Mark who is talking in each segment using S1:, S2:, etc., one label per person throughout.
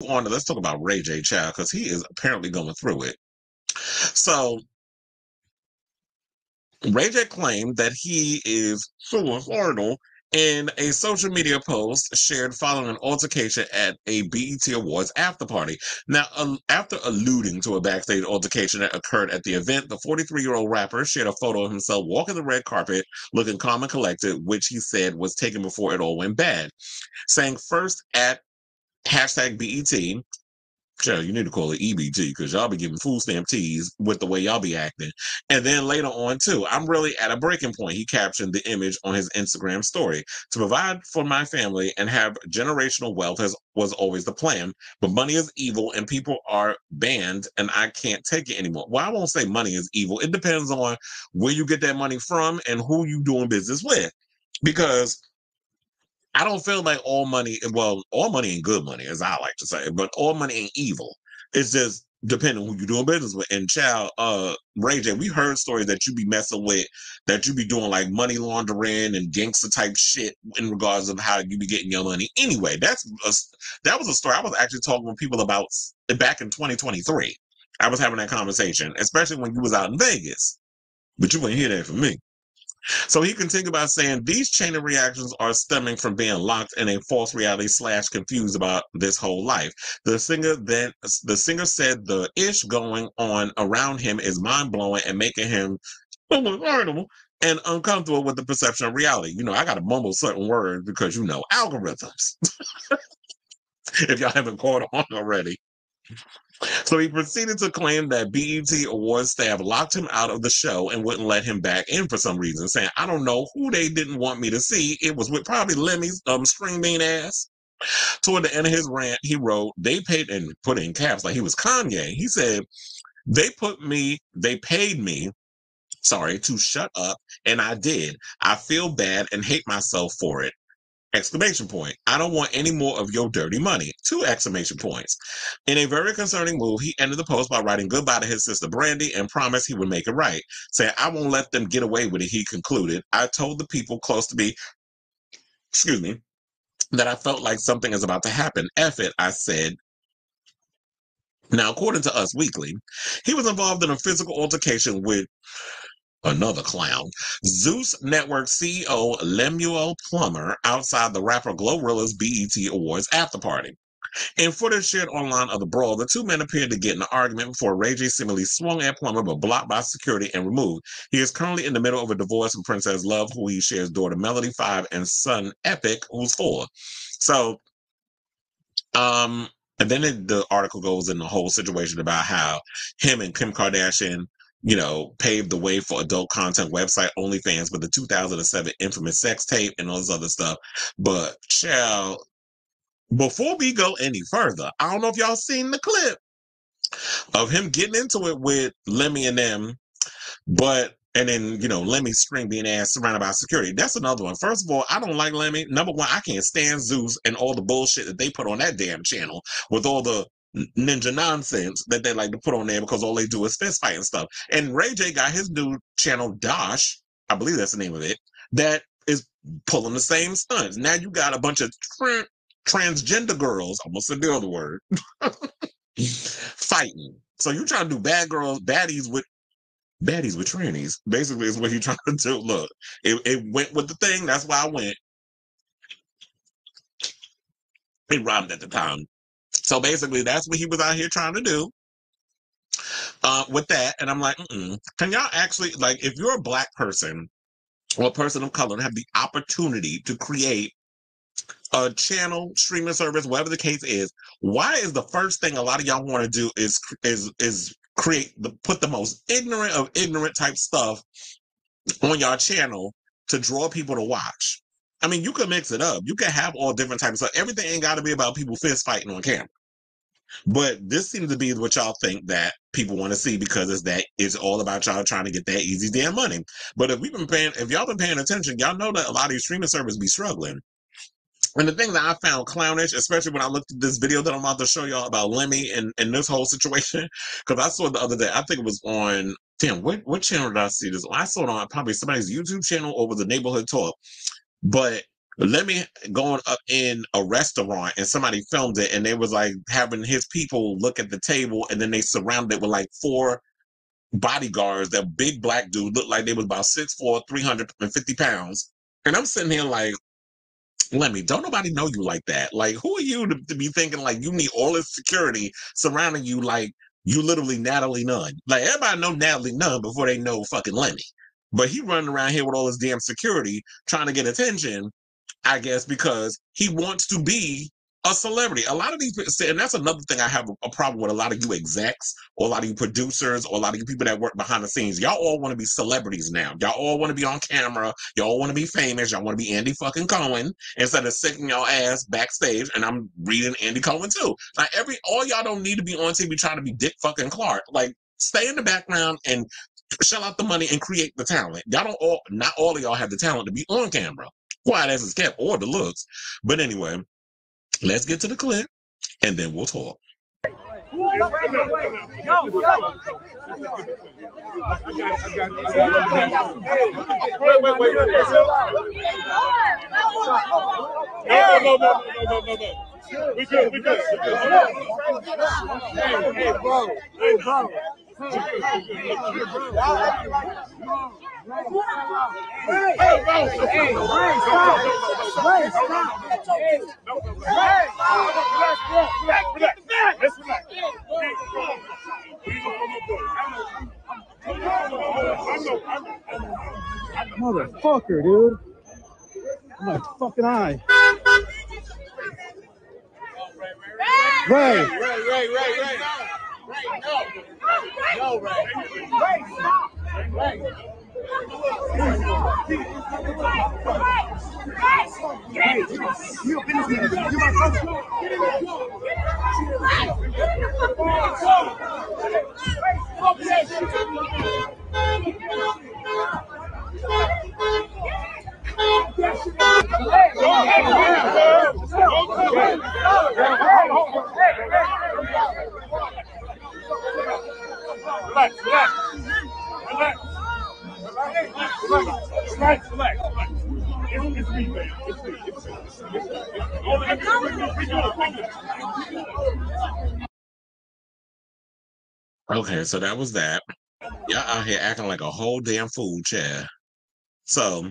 S1: On to let's talk about Ray J Child because he is apparently going through it. So Ray J claimed that he is suicidal in a social media post shared following an altercation at a BET Awards after party. Now, after alluding to a backstage altercation that occurred at the event, the 43-year-old rapper shared a photo of himself walking the red carpet looking calm and collected, which he said was taken before it all went bad, saying first at hashtag BET. Sure, you need to call it EBT because y'all be giving food stamp teas with the way y'all be acting. And then later on, too, I'm really at a breaking point. He captioned the image on his Instagram story. To provide for my family and have generational wealth was always the plan. But money is evil and people are banned and I can't take it anymore. Well, I won't say money is evil. It depends on where you get that money from and who you doing business with. Because I don't feel like all money, well, all money ain't good money, as I like to say, but all money ain't evil. It's just depending on who you're doing business with. And child, Ray J, we heard stories that you be messing with, that you be doing like money laundering and gangster type shit in regards of how you be getting your money. Anyway, that was a story I was actually talking with people about back in 2023. I was having that conversation, especially when you was out in Vegas, but you wouldn't hear that from me. So he continued by saying these chain of reactions are stemming from being locked in a false reality / confused about this whole life. The singer said the ish going on around him is mind blowing and making him and uncomfortable with the perception of reality. You know, I gotta mumble certain words because algorithms. If y'all haven't caught on already. So he proceeded to claim that BET Awards staff locked him out of the show and wouldn't let him back in for some reason, saying, I don't know who they didn't want me to see. It was with probably Lemmy's string bean ass. Toward the end of his rant, he wrote, they paid, and put it in caps like he was Kanye. He said, they paid me, to shut up, and I did. I feel bad and hate myself for it. Exclamation point. I don't want any more of your dirty money. 2 exclamation points. In a very concerning move, he ended the post by writing goodbye to his sister Brandy and promised he would make it right. Saying, I won't let them get away with it, he concluded. I told the people close to me, that I felt like something is about to happen. F it, I said. Now, according to Us Weekly, he was involved in a physical altercation with another clown, Zeus Network CEO Lemuel Plummer, outside the rapper Glorilla's BET Awards after party. In footage shared online of the brawl, the two men appeared to get in an argument before Ray J seemingly swung at Plummer but blocked by security and removed. He is currently in the middle of a divorce with Princess Love, who he shares daughter Melody 5 and son Epic, who's 4. So, and then the article goes in the whole situation about how him and Kim Kardashian, paved the way for adult content website OnlyFans with the 2007 infamous sex tape and all this other stuff. But, child, before we go any further, I don't know if y'all seen the clip of him getting into it with Lemmy and them, and then, Lemmy string being ass surrounded by security. That's another one. First of all, I don't like Lemmy. Number one, I can't stand Zeus and all the bullshit that they put on that damn channel with all the ninja nonsense that they like to put on there because all they do is fist fight and stuff. And Ray J got his new channel, Dosh, I believe that's the name of it, that is pulling the same stunts. Now you got a bunch of transgender girls, almost said the other word, fighting. So you trying to do baddies with trannies, basically, is what you're trying to do. Look, it went with the thing. That's why I went. It rhymed at the time. So basically, that's what he was out here trying to do with that. And I'm like, can y'all actually, like, if you're a Black person or a person of color and have the opportunity to create a channel, streaming service, whatever the case is, why is the first thing a lot of y'all want to do is put the most ignorant of ignorant type stuff on your channel to draw people to watch? I mean, you can mix it up. You can have all different types of stuff. Everything ain't got to be about people fist fighting on camera. But this seems to be what y'all think that people want to see because it's all about y'all trying to get that easy damn money. But if y'all been paying attention, y'all know that a lot of these streaming services be struggling. And the thing that I found clownish, especially when I looked at this video that I'm about to show y'all about Lemmy and this whole situation, because I saw it the other day, I think it was on, what channel did I see this on? I saw it on probably somebody's YouTube channel or was a Neighborhood Talk. But Lemmy going up in a restaurant and somebody filmed it and they was like having his people look at the table and then they surrounded it with like 4 bodyguards. That big black dude looked like they was about 6'4", 350 pounds. And I'm sitting here like, Lemmy, don't nobody know you like that. Like, who are you to be thinking like you need all this security surrounding you like you literally Natalie Nunn? Like, everybody know Natalie Nunn before they know fucking Lemmy. But he running around here with all this damn security trying to get attention, I guess, because he wants to be a celebrity. A lot of these people, and that's another thing I have a problem with a lot of you execs or a lot of you producers or a lot of you people that work behind the scenes. Y'all all want to be celebrities now. Y'all all want to be on camera. Y'all want to be famous. Y'all want to be Andy fucking Cohen instead of sitting your ass backstage. And I'm reading Andy Cohen too. Like all y'all don't need to be on TV trying to be Dick fucking Clark. Like, stay in the background and shell out the money and create the talent. Y'all don't not all of y'all have the talent to be on camera. Quiet as it's kept or the looks. But anyway, let's get to the clip and then we'll talk.
S2: No. We good. Hey, bro. Motherfucker, dude. My fucking eye. Ray. No, Ray. Relax. It's me, man.
S1: Okay, so that was that. Y'all out here acting like a whole damn fool chair. So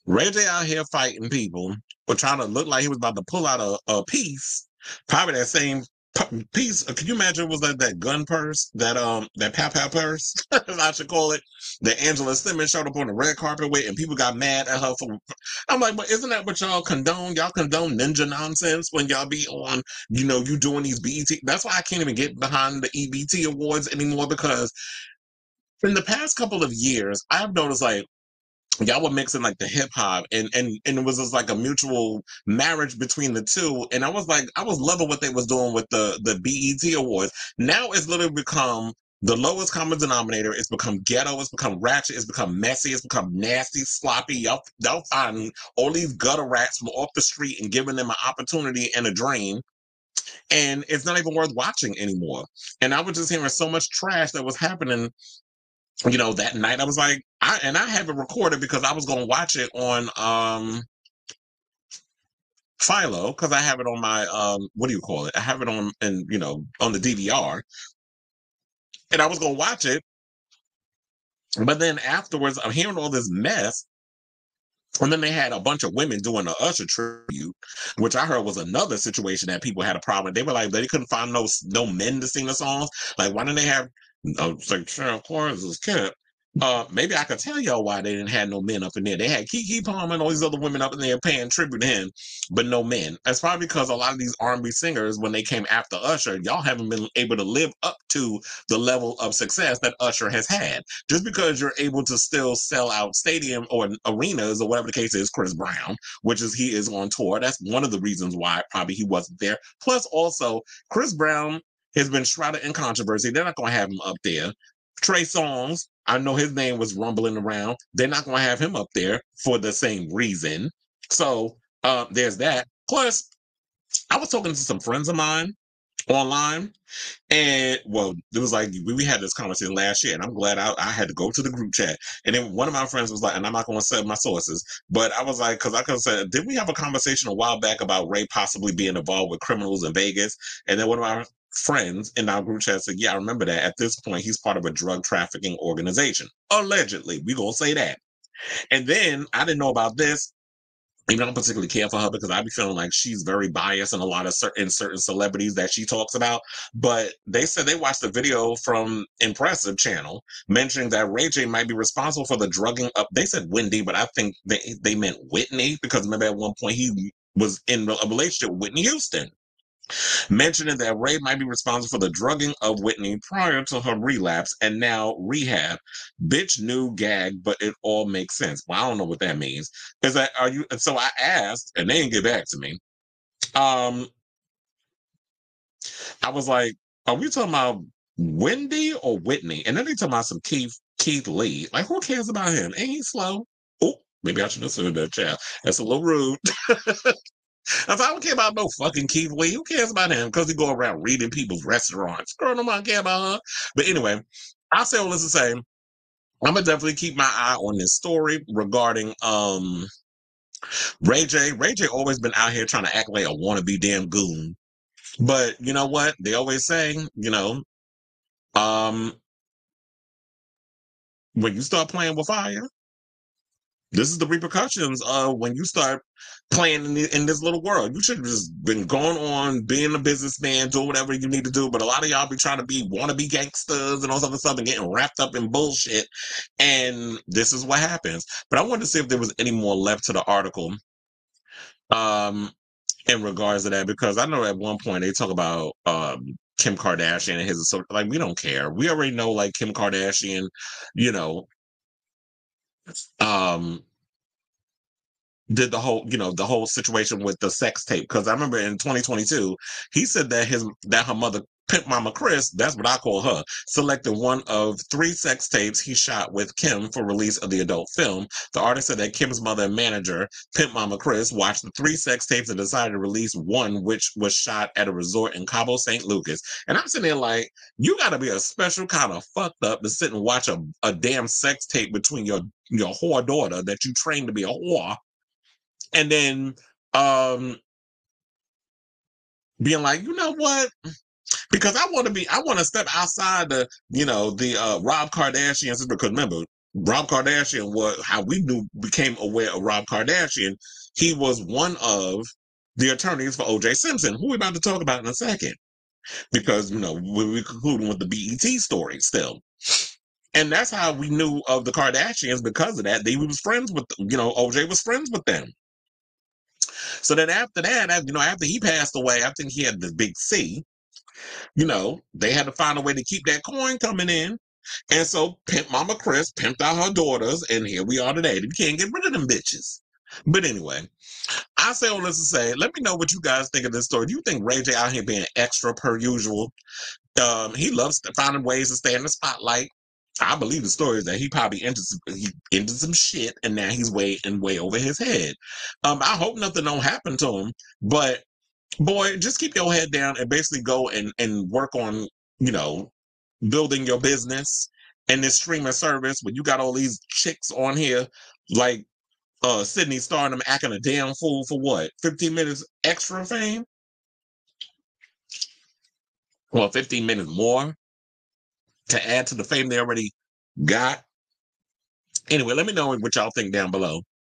S1: Ray J out here fighting people or trying to look like he was about to pull out a piece. Probably that same piece. Can you imagine it was like that gun purse, that pow purse, as I should call it, that Angela Simmons showed up on the red carpet with, and people got mad at her for. I'm like, but isn't that what y'all condone? Y'all condone ninja nonsense when y'all be on, you doing these BET. That's why I can't even get behind the EBT awards anymore, because in the past couple of years, I've noticed like y'all were mixing like the hip hop and it was just like a mutual marriage between the two. And I was loving what they was doing with the BET awards. Now it's literally become the lowest common denominator. It's become ghetto. It's become ratchet. It's become messy. It's become nasty, sloppy. Y'all finding all these gutter rats from off the street and giving them an opportunity and a dream. And it's not even worth watching anymore. And I was just hearing so much trash that was happening that night. I was like, I have it recorded because I was going to watch it on Philo, because I have it on my what do you call it? I have it on on the DVR, and I was going to watch it. But then afterwards, I'm hearing all this mess. And then they had a bunch of women doing the Usher tribute, which I heard was another situation that people had a problem. They were like, they couldn't find no men to sing the songs. Like, why didn't they have like Cheryl Chorus is kept? Maybe I could tell y'all why they didn't have no men up in there. They had Keke Palmer and all these other women up in there paying tribute to him, but no men. That's probably because a lot of these R&B singers, when they came after Usher, y'all haven't been able to live up to the level of success that Usher has had. Just because you're able to still sell out stadium or arenas or whatever the case is, Chris Brown, he is on tour. That's one of the reasons why probably he wasn't there. Plus, also, Chris Brown has been shrouded in controversy. They're not going to have him up there. Trey Songz, I know his name was rumbling around. They're not going to have him up there for the same reason. So there's that. Plus, I was talking to some friends of mine, online. And well, it was like we had this conversation last year, and I'm glad I had to go to the group chat. And then one of my friends was like, and I'm not going to say my sources, but I was like, because I could have said, did we have a conversation a while back about Ray possibly being involved with criminals in Vegas? And then one of my friends in our group chat said, yeah, I remember that. At this point, he's part of a drug trafficking organization. Allegedly. We gonna say that. And then I didn't know about this. Even I don't particularly care for her because I be feeling like she's very biased in a lot of certain celebrities that she talks about. But they said they watched a video from Impressive Channel mentioning that Ray J might be responsible for the drugging up. They said Wendy, but I think they meant Whitney because remember at one point he was in a relationship with Whitney Houston, mentioning that Ray might be responsible for the drugging of Whitney prior to her relapse and now rehab. Bitch, new gag, but it all makes sense. Well, I don't know what that means. Is that are you? So I asked, and they didn't get back to me. I was like, "Are we talking about Wendy or Whitney?" And then they talking about some Keith Lee. Like, who cares about him? Ain't he slow? Oh, maybe I should have said that, child. That's a little rude. I don't care about no fucking Keith Lee. Who cares about him? Because he go around reading people's restaurants. Girl, nobody care about her. But anyway, I'll say all this to say, I'm gonna definitely keep my eye on this story regarding Ray J. Ray J always been out here trying to act like a wannabe damn goon. But you know what? They always say, um, when you start playing with fire, this is the repercussions of when you start playing in this little world. You should have just been going on being a businessman, doing whatever you need to do. But a lot of y'all be trying to be wannabe gangsters and all this other stuff and getting wrapped up in bullshit. And this is what happens. But I wanted to see if there was any more left to the article in regards to that, because I know at one point they talk about Kim Kardashian and his associate. Like, we don't care. We already know, like, Kim Kardashian, you know, um, did the whole situation with the sex tape. Because I remember in 2022, he said that her mother, Pimp Mama Chris, that's what I call her, selected one of 3 sex tapes he shot with Kim for release of the adult film. The artist said that Kim's mother and manager, Pimp Mama Chris, watched the 3 sex tapes and decided to release one, which was shot at a resort in Cabo St. Lucas. And I'm sitting there like, you got to be a special kind of fucked up to sit and watch a damn sex tape between your whore daughter that you trained to be a whore, and then being like, you know what? Because I want to step outside the Rob Kardashians, because remember, Rob Kardashian was how became aware of Rob Kardashian. He was one of the attorneys for O.J. Simpson, who we're about to talk about in a second, because we're concluding with the BET story still. And that's how we knew of the Kardashians, because of that. They was friends with, OJ was friends with them. So then after that, after he passed away, I think he had the big C, they had to find a way to keep that coin coming in. And so Pimp Mama Chris pimped out her daughters, and here we are today. You can't get rid of them bitches. But anyway, I say all this to say, let me know what you guys think of this story. Do you think Ray J out here being extra per usual? He loves finding ways to stay in the spotlight. I believe the story is that he probably entered some shit, and now he's way over his head. I hope nothing don't happen to him, but boy, just keep your head down and basically go and work on, building your business and this streaming service when you got all these chicks on here like Sydney starring them acting a damn fool for what? 15 minutes extra fame? Well, 15 minutes more to add to the fame they already got. Anyway, let me know what y'all think down below.